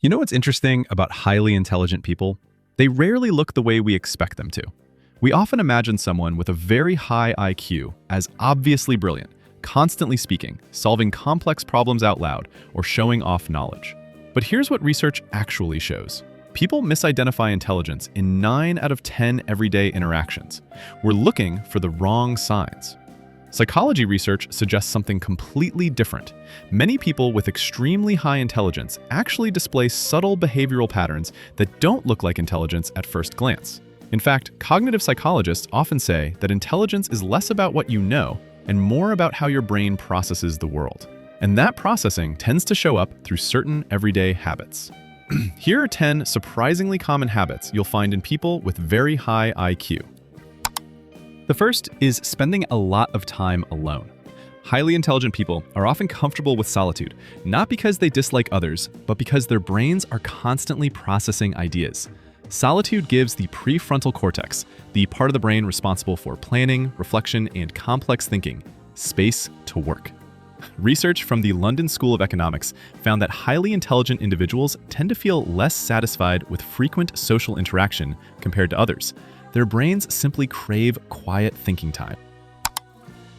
You know what's interesting about highly intelligent people? They rarely look the way we expect them to. We often imagine someone with a very high IQ as obviously brilliant, constantly speaking, solving complex problems out loud, or showing off knowledge. But here's what research actually shows. People misidentify intelligence in 9 out of 10 everyday interactions. We're looking for the wrong signs. Psychology research suggests something completely different. Many people with extremely high intelligence actually display subtle behavioral patterns that don't look like intelligence at first glance. In fact, cognitive psychologists often say that intelligence is less about what you know and more about how your brain processes the world. And that processing tends to show up through certain everyday habits. Here are 10 surprisingly common habits you'll find in people with very high IQ. The first is spending a lot of time alone. Highly intelligent people are often comfortable with solitude, not because they dislike others, but because their brains are constantly processing ideas. Solitude gives the prefrontal cortex, the part of the brain responsible for planning, reflection, and complex thinking, space to work. Research from the London School of Economics found that highly intelligent individuals tend to feel less satisfied with frequent social interaction compared to others. Their brains simply crave quiet thinking time.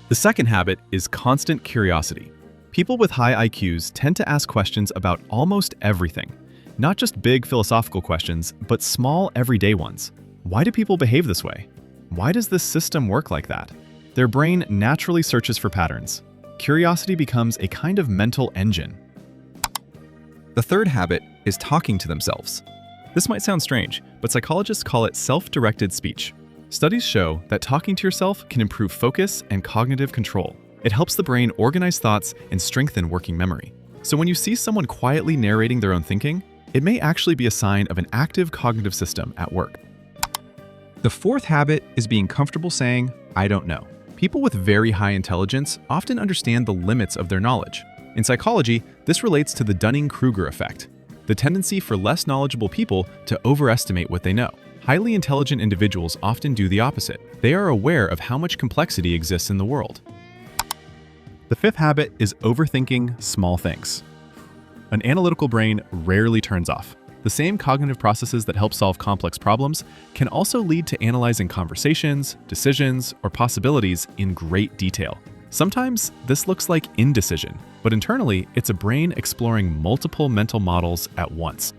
The second habit is constant curiosity. People with high IQs tend to ask questions about almost everything. Not just big philosophical questions, but small everyday ones. Why do people behave this way? Why does this system work like that? Their brain naturally searches for patterns. Curiosity becomes a kind of mental engine. The third habit is talking to themselves. This might sound strange, but psychologists call it self-directed speech. Studies show that talking to yourself can improve focus and cognitive control. It helps the brain organize thoughts and strengthen working memory. So when you see someone quietly narrating their own thinking, it may actually be a sign of an active cognitive system at work. The fourth habit is being comfortable saying, "I don't know." People with very high intelligence often understand the limits of their knowledge. In psychology, this relates to the Dunning-Kruger effect, the tendency for less knowledgeable people to overestimate what they know. Highly intelligent individuals often do the opposite. They are aware of how much complexity exists in the world. The fifth habit is overthinking small things. An analytical brain rarely turns off. The same cognitive processes that help solve complex problems can also lead to analyzing conversations, decisions, or possibilities in great detail. Sometimes this looks like indecision, but internally, it's a brain exploring multiple mental models at once.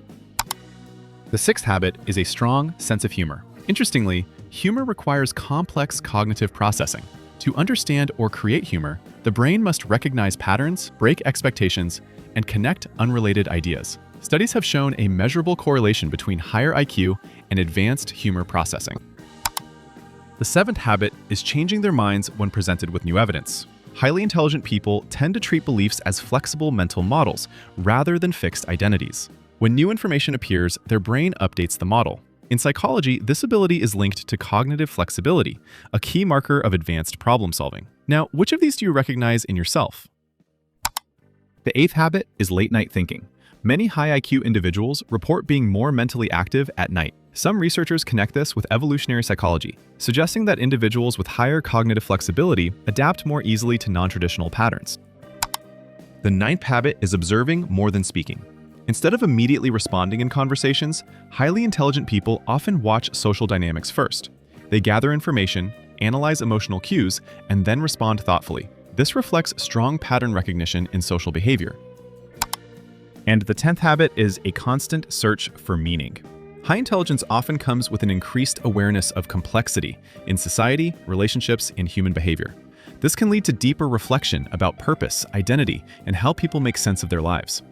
The sixth habit is a strong sense of humor. Interestingly, humor requires complex cognitive processing. To understand or create humor, the brain must recognize patterns, break expectations, and connect unrelated ideas. Studies have shown a measurable correlation between higher IQ and advanced humor processing. The seventh habit is changing their minds when presented with new evidence. Highly intelligent people tend to treat beliefs as flexible mental models rather than fixed identities. When new information appears, their brain updates the model. In psychology, this ability is linked to cognitive flexibility, a key marker of advanced problem solving. Now, which of these do you recognize in yourself? The eighth habit is late-night thinking. Many high IQ individuals report being more mentally active at night. Some researchers connect this with evolutionary psychology, suggesting that individuals with higher cognitive flexibility adapt more easily to non-traditional patterns. The ninth habit is observing more than speaking. Instead of immediately responding in conversations, highly intelligent people often watch social dynamics first. They gather information, analyze emotional cues, and then respond thoughtfully. This reflects strong pattern recognition in social behavior. And the 10th habit is a constant search for meaning. High intelligence often comes with an increased awareness of complexity in society, relationships, and human behavior. This can lead to deeper reflection about purpose, identity, and how people make sense of their lives.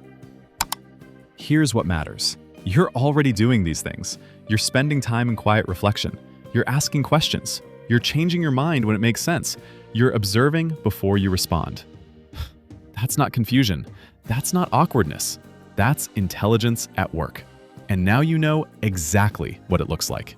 Here's what matters. You're already doing these things. You're spending time in quiet reflection. You're asking questions. You're changing your mind when it makes sense. You're observing before you respond. That's not confusion. That's not awkwardness. That's intelligence at work. And now you know exactly what it looks like.